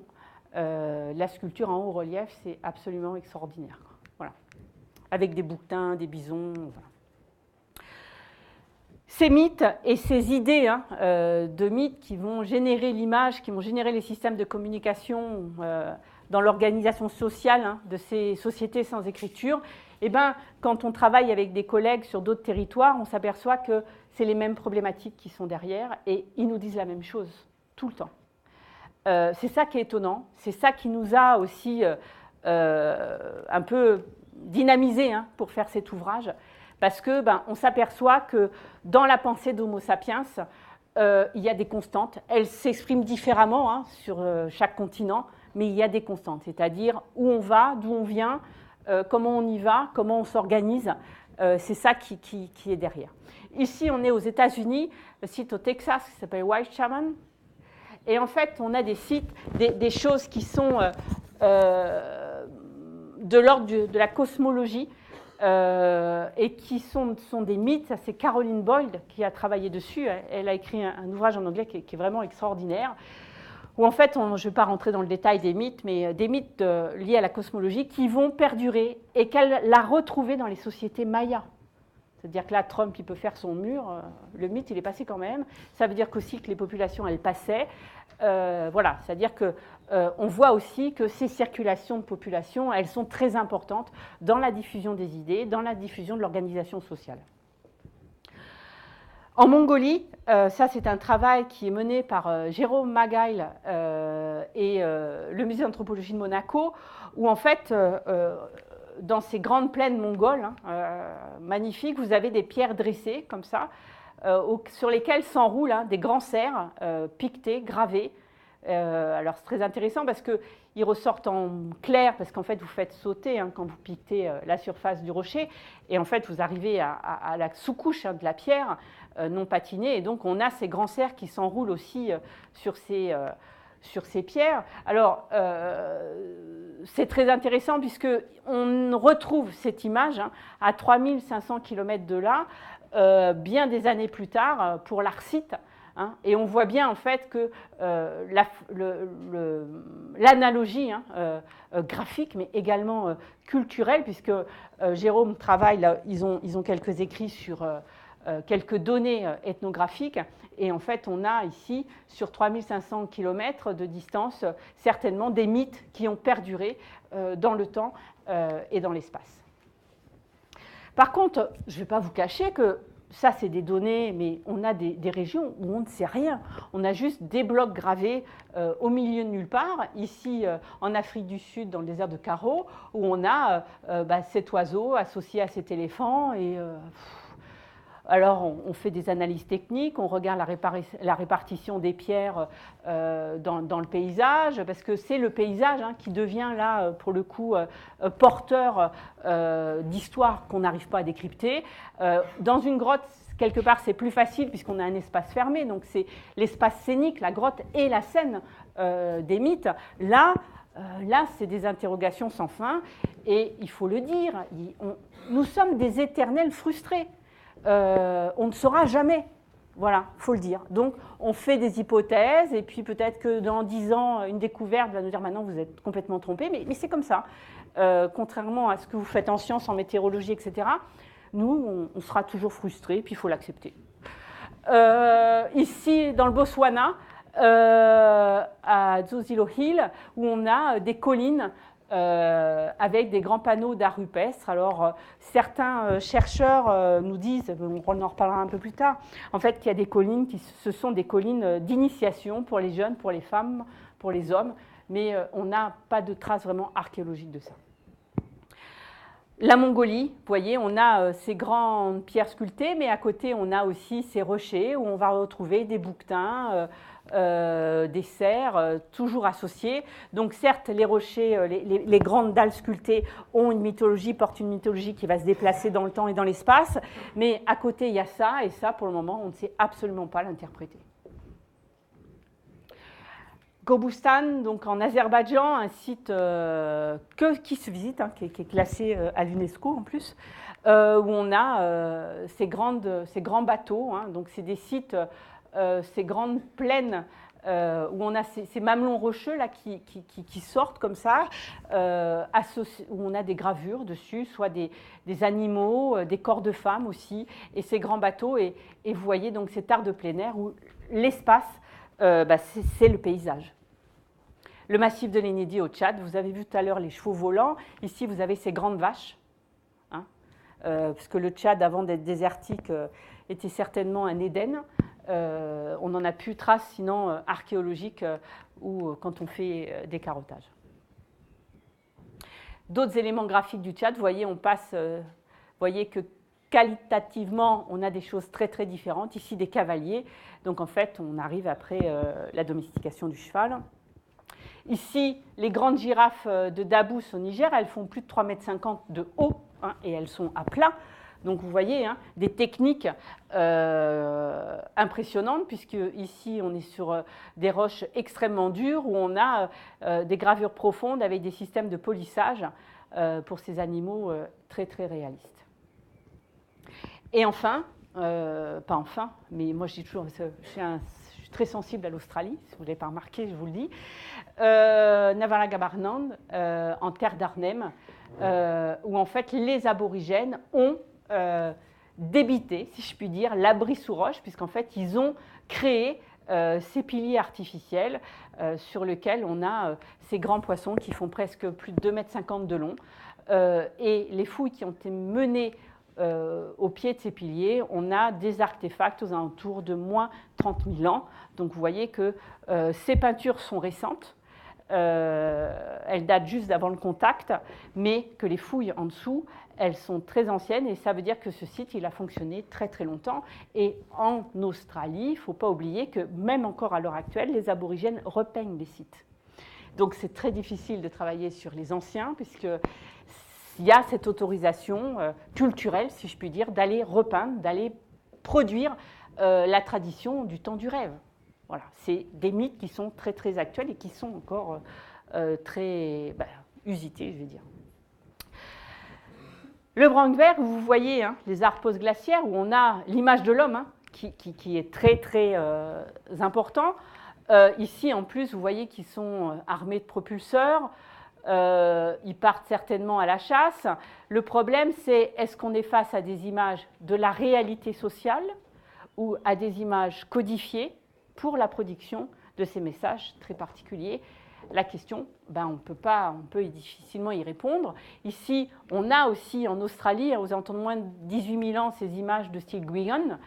La sculpture en haut relief, c'est absolument extraordinaire, quoi. Voilà. Avec des bouquetins, des bisons. Voilà. Ces mythes et ces idées, hein, de mythes qui vont générer l'image, qui vont générer les systèmes de communication dans l'organisation sociale, hein, de ces sociétés sans écriture, eh ben, quand on travaille avec des collègues sur d'autres territoires, on s'aperçoit que c'est les mêmes problématiques qui sont derrière et ils nous disent la même chose tout le temps. C'est ça qui est étonnant, c'est ça qui nous a aussi un peu dynamisé, hein, pour faire cet ouvrage, parce que on s'aperçoit que dans la pensée d'Homo sapiens, il y a des constantes. Elles s'expriment différemment, hein, sur chaque continent, mais il y a des constantes, c'est-à-dire où on va, d'où on vient, comment on y va, comment on s'organise, c'est ça qui est derrière. Ici, on est aux États-Unis, le site au Texas qui s'appelle White Shaman. Et en fait, on a des sites, des choses qui sont de l'ordre de la cosmologie et qui sont des mythes. Ça, c'est Caroline Boyd qui a travaillé dessus. Elle a écrit un ouvrage en anglais qui est vraiment extraordinaire. Où en fait, je ne vais pas rentrer dans le détail des mythes, mais des mythes liés à la cosmologie qui vont perdurer et qu'elle l'a retrouvé dans les sociétés mayas. C'est-à-dire que là, Trump, il peut faire son mur, le mythe, il est passé quand même. Ça veut dire qu'aussi que les populations, elles passaient. Voilà, c'est-à-dire qu'on voit aussi que ces circulations de population, elles sont très importantes dans la diffusion des idées, dans la diffusion de l'organisation sociale. En Mongolie, ça c'est un travail qui est mené par Jérôme Magail et le musée d'anthropologie de Monaco, où en fait, dans ces grandes plaines mongoles, hein, magnifiques, vous avez des pierres dressées comme ça, sur lesquelles s'enroulent, hein, des grands cerfs piquetés, gravés. Alors c'est très intéressant parce qu'ils ressortent en clair, parce qu'en fait vous faites sauter, hein, quand vous piquetez la surface du rocher, et en fait vous arrivez à la sous-couche, hein, de la pierre non patinée, et donc on a ces grands cerfs qui s'enroulent aussi sur ces pierres. Alors c'est très intéressant puisqu'on retrouve cette image, hein, à 3500 km de là, bien des années plus tard, pour l'Arcite. Hein, et on voit bien en fait que l'analogie, hein, graphique, mais également culturelle, puisque Jérôme travaille, là, ils ont quelques écrits sur quelques données ethnographiques, et en fait on a ici, sur 3500 km de distance, certainement des mythes qui ont perduré dans le temps et dans l'espace. Par contre, je ne vais pas vous cacher que ça, c'est des données, mais on a des régions où on ne sait rien. On a juste des blocs gravés au milieu de nulle part. Ici, en Afrique du Sud, dans le désert de Karo, où on a cet oiseau associé à cet éléphant. Et, alors, on fait des analyses techniques, on regarde la répartition des pierres dans le paysage, parce que c'est le paysage, hein, qui devient là, pour le coup, porteur d'histoires qu'on n'arrive pas à décrypter. Dans une grotte, quelque part, c'est plus facile puisqu'on a un espace fermé, donc c'est l'espace scénique, la grotte et la scène des mythes. Là, c'est des interrogations sans fin, et il faut le dire, nous sommes des éternels frustrés. On ne saura jamais. Voilà, il faut le dire. Donc, on fait des hypothèses, et puis peut-être que dans 10 ans, une découverte va nous dire « maintenant, vous êtes complètement trompé », mais c'est comme ça. Contrairement à ce que vous faites en sciences, en météorologie, etc., nous, on sera toujours frustrés, puis il faut l'accepter. Ici, dans le Botswana, à Zozilo Hill, où on a des collines avec des grands panneaux d'art rupestre. Alors, certains chercheurs nous disent, on en reparlera un peu plus tard, en fait, qu'il y a des collines ce sont des collines d'initiation pour les jeunes, pour les femmes, pour les hommes, mais on n'a pas de traces vraiment archéologiques de ça. La Mongolie, vous voyez, on a ces grandes pierres sculptées, mais à côté, on a aussi ces rochers où on va retrouver des bouquetins, des cerfs, toujours associés. Donc certes, les rochers, les grandes dalles sculptées ont une mythologie, portent une mythologie qui va se déplacer dans le temps et dans l'espace, mais à côté, il y a ça, et ça, pour le moment, on ne sait absolument pas l'interpréter. Gobustan, donc en Azerbaïdjan, un site qui se visite, hein, qui est classé à l'UNESCO en plus, où on a ces grands bateaux, hein, donc c'est des sites, ces grandes plaines où on a ces mamelons rocheux là, qui sortent comme ça, où on a des gravures dessus, soit des animaux, des corps de femmes aussi, et ces grands bateaux, et vous voyez donc cet art de plein air où l'espace, c'est le paysage. Le massif de l'Enedi au Tchad, vous avez vu tout à l'heure les chevaux volants. Ici, vous avez ces grandes vaches, hein, parce que le Tchad, avant d'être désertique, était certainement un Éden. On n'en a plus trace, sinon archéologique, ou quand on fait des carottages. D'autres éléments graphiques du Tchad, vous voyez, vous voyez que qualitativement, on a des choses très très différentes. Ici, des cavaliers. Donc en fait, on arrive après la domestication du cheval. Ici, les grandes girafes de Dabous au Niger, elles font plus de 3,50 m de haut, hein, et elles sont à plat. Donc vous voyez, hein, des techniques impressionnantes, puisque ici, on est sur des roches extrêmement dures, où on a des gravures profondes avec des systèmes de polissage pour ces animaux très très réalistes. Et enfin, pas enfin, mais moi je dis toujours, je suis très sensible à l'Australie, si vous ne l'avez pas remarqué, je vous le dis. Navalagabarnand, en terre d'Arnhem, où en fait les aborigènes ont débité, si je puis dire, l'abri sous roche, puisqu'en fait ils ont créé ces piliers artificiels sur lesquels on a ces grands poissons qui font presque plus de 2,50 m de long. Et les fouilles qui ont été menées au pied de ces piliers, on a des artefacts aux alentours de moins 30 000 ans. Donc vous voyez que ces peintures sont récentes, elles datent juste d'avant le contact, mais que les fouilles en dessous, elles sont très anciennes, et ça veut dire que ce site, il a fonctionné très très longtemps. Et en Australie, il ne faut pas oublier que même encore à l'heure actuelle, les aborigènes repeignent les sites. Donc c'est très difficile de travailler sur les anciens, puisque il y a cette autorisation culturelle, si je puis dire, d'aller repeindre, d'aller produire la tradition du temps du rêve. Voilà, c'est des mythes qui sont très très actuels et qui sont encore très usités, je vais dire. Le Brandberg, vous voyez, hein, les arts post-glaciaires, où on a l'image de l'homme, hein, qui est très très important. Ici, en plus, vous voyez qu'ils sont armés de propulseurs. Ils partent certainement à la chasse. Le problème, c'est est-ce qu'on est face à des images de la réalité sociale ou à des images codifiées pour la production de ces messages très particuliers? La question, on peut difficilement y répondre. Ici, on a aussi en Australie, aux alentours de moins de 18 000 ans, ces images de style Gwigan,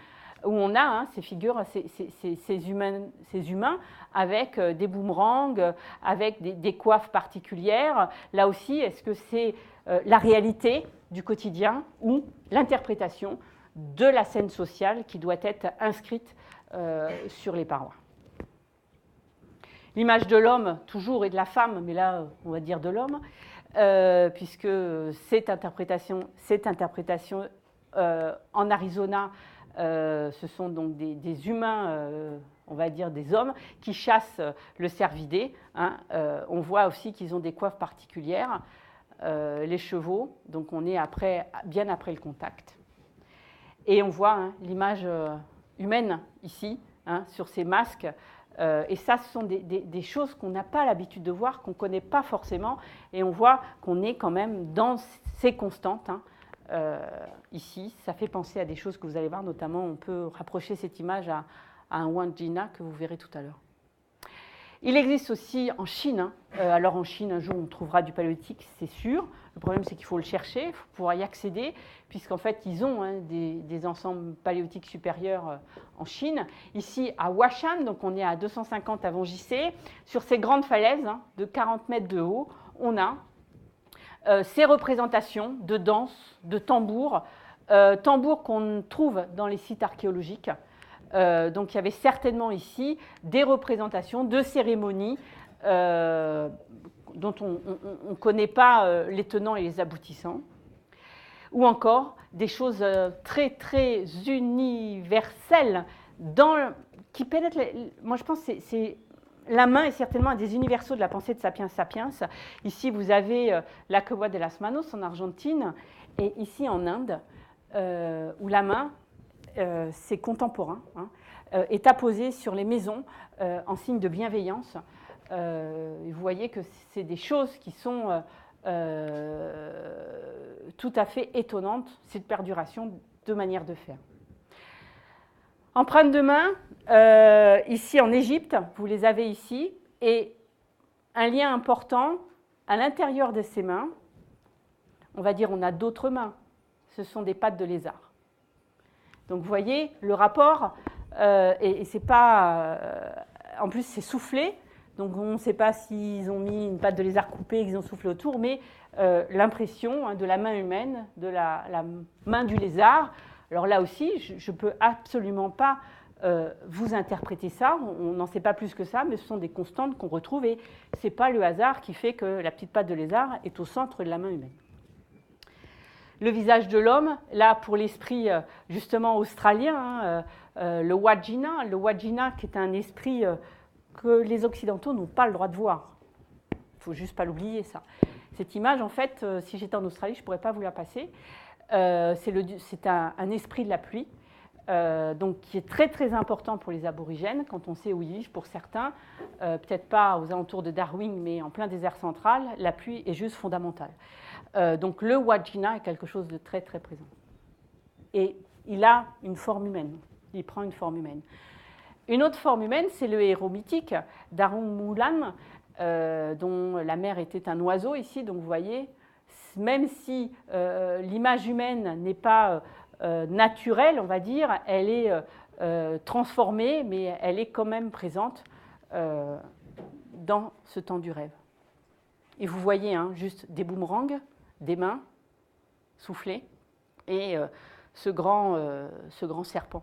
où on a ces figures, ces humains avec des boomerangs, avec des coiffes particulières. Là aussi, est-ce que c'est la réalité du quotidien ou l'interprétation de la scène sociale qui doit être inscrite sur les parois? L'image de l'homme, toujours, et de la femme, mais là, on va dire de l'homme, puisque cette interprétation en Arizona, ce sont donc des humains, on va dire des hommes, qui chassent le cervidé. Hein. On voit aussi qu'ils ont des coiffes particulières, les chevaux, donc on est bien après le contact. Et on voit l'image humaine ici, sur ces masques. Et ça, ce sont des choses qu'on n'a pas l'habitude de voir, qu'on ne connaît pas forcément, et on voit qu'on est quand même dans ces constantes. Ici, ça fait penser à des choses que vous allez voir, notamment on peut rapprocher cette image à un Wangina que vous verrez tout à l'heure. Il existe aussi en Chine. Hein. Alors en Chine, un jour, on trouvera du paléolithique, c'est sûr. Le problème, c'est qu'il faut le chercher, il faut pouvoir y accéder, puisqu'en fait, ils ont des ensembles paléolithiques supérieurs en Chine. Ici, à Huashan, donc on est à 250 avant JC, sur ces grandes falaises de 40 mètres de haut, on a ces représentations de danse, de tambours, tambours qu'on trouve dans les sites archéologiques. Donc il y avait certainement ici des représentations de cérémonies dont on ne connaît pas les tenants et les aboutissants, ou encore des choses très, très universelles qui pénètrent. Moi, je pense que la main est certainement un des universaux de la pensée de Sapiens Sapiens. Ici, vous avez la Queva de las Manos en Argentine, et ici en Inde, où la main, c'est contemporain, hein, est apposée sur les maisons en signe de bienveillance. Vous voyez que c'est des choses qui sont tout à fait étonnantes, cette perduration de manière de faire. Empreintes de main, ici en Égypte, vous les avez ici, et un lien important, à l'intérieur de ces mains, on va dire on a d'autres mains, ce sont des pattes de lézard. Donc vous voyez le rapport, et c'est pas, en plus c'est soufflé, donc on ne sait pas s'ils ont mis une patte de lézard coupée et qu'ils ont soufflé autour, mais l'impression de la main humaine, de la main du lézard. Alors là aussi, je ne peux absolument pas vous interpréter ça, on n'en sait pas plus que ça, mais ce sont des constantes qu'on retrouve et ce n'est pas le hasard qui fait que la petite patte de lézard est au centre de la main humaine. Le visage de l'homme, là pour l'esprit justement australien, le Wajina qui est un esprit que les Occidentaux n'ont pas le droit de voir. Il ne faut juste pas l'oublier ça. Cette image, en fait, si j'étais en Australie, je ne pourrais pas vous la passer. C'est un esprit de la pluie, donc qui est très très important pour les aborigènes, quand on sait où ils vivent pour certains, peut-être pas aux alentours de Darwin, mais en plein désert central, la pluie est juste fondamentale. Donc le Wajina est quelque chose de très très présent. Et il a une forme humaine, il prend une forme humaine. Une autre forme humaine, c'est le héros mythique d'Arung Mulan, dont la mère était un oiseau ici, donc vous voyez, même si l'image humaine n'est pas naturelle, on va dire, elle est transformée, mais elle est quand même présente dans ce temps du rêve. Et vous voyez hein, juste des boomerangs, des mains soufflées, et ce grand serpent.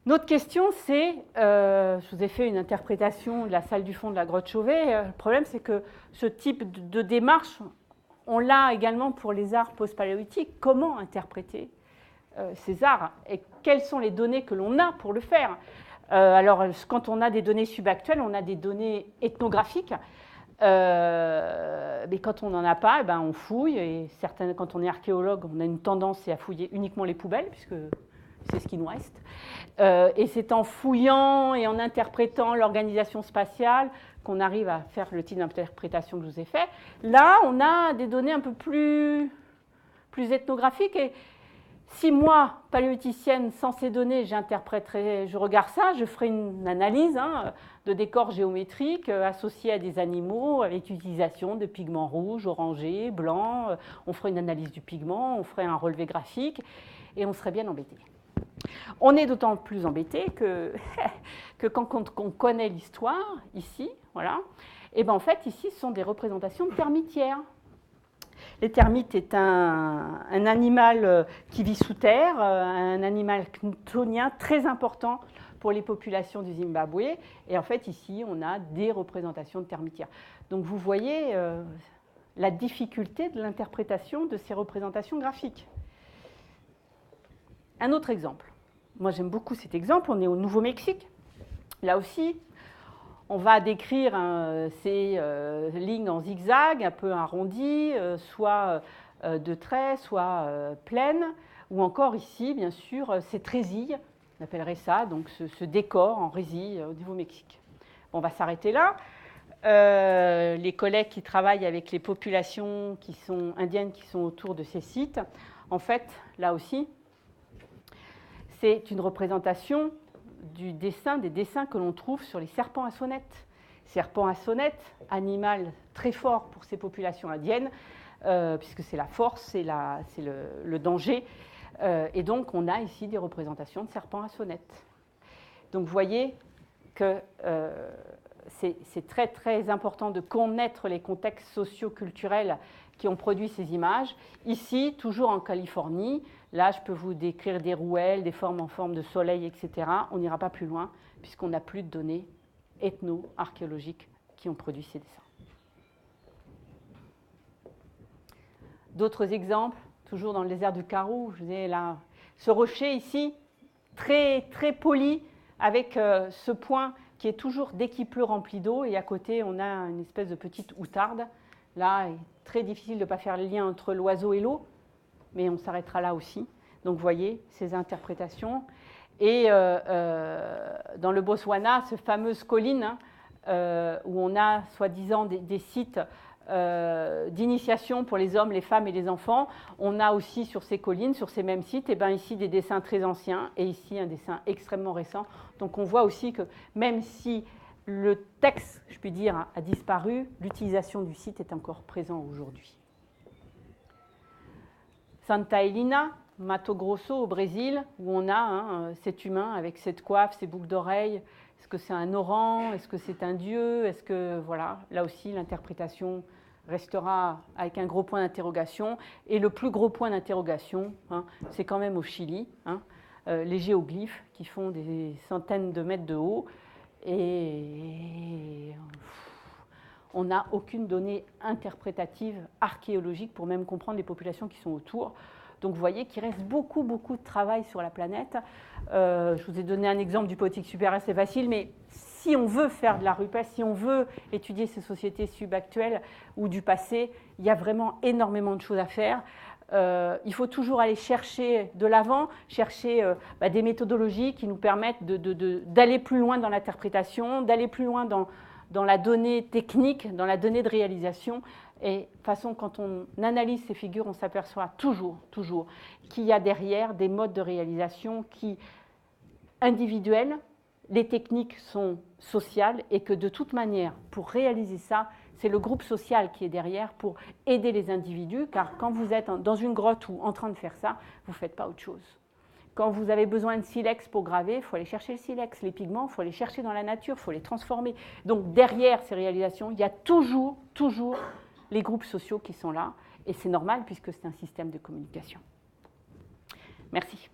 Notre question, c'est, je vous ai fait une interprétation de la salle du fond de la grotte Chauvet. Le problème, c'est que ce type de démarche, on l'a également pour les arts post-paléolithiques. Comment interpréter ces arts et quelles sont les données que l'on a pour le faire? Alors, quand on a des données subactuelles, on a des données ethnographiques. Mais quand on n'en a pas, eh ben, on fouille. Et quand on est archéologue, on a une tendance à fouiller uniquement les poubelles, puisque c'est ce qui nous reste. Et c'est en fouillant et en interprétant l'organisation spatiale qu'on arrive à faire le type d'interprétation que je vous ai fait. Là, on a des données un peu plus ethnographiques. Et si moi, paléolithicienne, sans ces données, je regarde ça, je ferai une analyse de décors géométriques associés à des animaux avec l'utilisation de pigments rouges, orangés, blancs. On ferait une analyse du pigment, on ferait un relevé graphique et on serait bien embêté. On est d'autant plus embêté que quand on connaît l'histoire, ici, voilà, et ben en fait, ici, ce sont des représentations termitières. Les termites est un animal qui vit sous terre, un animal kntonien très important pour les populations du Zimbabwe. Et en fait, ici, on a des représentations de termitières. Donc, vous voyez la difficulté de l'interprétation de ces représentations graphiques. Un autre exemple. Moi, j'aime beaucoup cet exemple. On est au Nouveau-Mexique. Là aussi, on va décrire ces lignes en zigzag, un peu arrondies, soit de traits, soit pleines, ou encore ici, bien sûr, ces trésilles, on appellerait ça, donc ce décor en résille au Nouveau-Mexique. Bon, on va s'arrêter là. Les collègues qui travaillent avec les populations indiennes qui sont autour de ces sites, en fait, là aussi, c'est une représentation du dessin, des dessins que l'on trouve sur les serpents à sonnettes. Serpent à sonnette, animal très fort pour ces populations indiennes, puisque c'est la force, c'est le danger. Et donc, on a ici des représentations de serpents à sonnette. Donc, vous voyez que c'est très, très important de connaître les contextes socio-culturels qui ont produit ces images. Ici, toujours en Californie, là, je peux vous décrire des rouelles, des formes en forme de soleil, etc. On n'ira pas plus loin, puisqu'on n'a plus de données ethno-archéologiques qui ont produit ces dessins. D'autres exemples, toujours dans le désert du Karoo, je vous ai là, ce rocher ici, très, très poli, avec ce point qui est toujours, dès qu'il pleut, rempli d'eau, et à côté, on a une espèce de petite outarde. Là, il est très difficile de ne pas faire le lien entre l'oiseau et l'eau, mais on s'arrêtera là aussi. Donc, vous voyez, ces interprétations. Et dans le Botswana, cette fameuse colline, où on a, soi-disant, des sites d'initiation pour les hommes, les femmes et les enfants. On a aussi sur ces collines, sur ces mêmes sites, et bien ici des dessins très anciens et ici un dessin extrêmement récent. Donc on voit aussi que même si le texte, je puis dire, a disparu, l'utilisation du site est encore présente aujourd'hui. Santa Helena, Mato Grosso au Brésil, où on a cet humain avec cette coiffe, ces boucles d'oreilles. Est-ce que c'est un orang? Est-ce que c'est un dieu? Est-ce que, voilà, là aussi, l'interprétation restera avec un gros point d'interrogation. Et le plus gros point d'interrogation, c'est quand même au Chili, les géoglyphes qui font des centaines de mètres de haut. Et on n'a aucune donnée interprétative archéologique pour même comprendre les populations qui sont autour. Donc vous voyez qu'il reste beaucoup, beaucoup de travail sur la planète. Je vous ai donné un exemple du Paléolithique supérieur, c'est facile, mais si on veut faire de la rupestre, si on veut étudier ces sociétés subactuelles ou du passé, il y a vraiment énormément de choses à faire. Il faut toujours aller chercher de l'avant, chercher des méthodologies qui nous permettent d'aller plus loin dans l'interprétation, d'aller plus loin dans la donnée technique, dans la donnée de réalisation. Et de toute façon, quand on analyse ces figures, on s'aperçoit toujours qu'il y a derrière des modes de réalisation individuels, les techniques sont sociales et que de toute manière, pour réaliser ça, c'est le groupe social qui est derrière pour aider les individus, car quand vous êtes dans une grotte ou en train de faire ça, vous ne faites pas autre chose. Quand vous avez besoin de silex pour graver, il faut aller chercher le silex. Les pigments, il faut les chercher dans la nature, il faut les transformer. Donc derrière ces réalisations, il y a toujours les groupes sociaux qui sont là, et c'est normal puisque c'est un système de communication. Merci.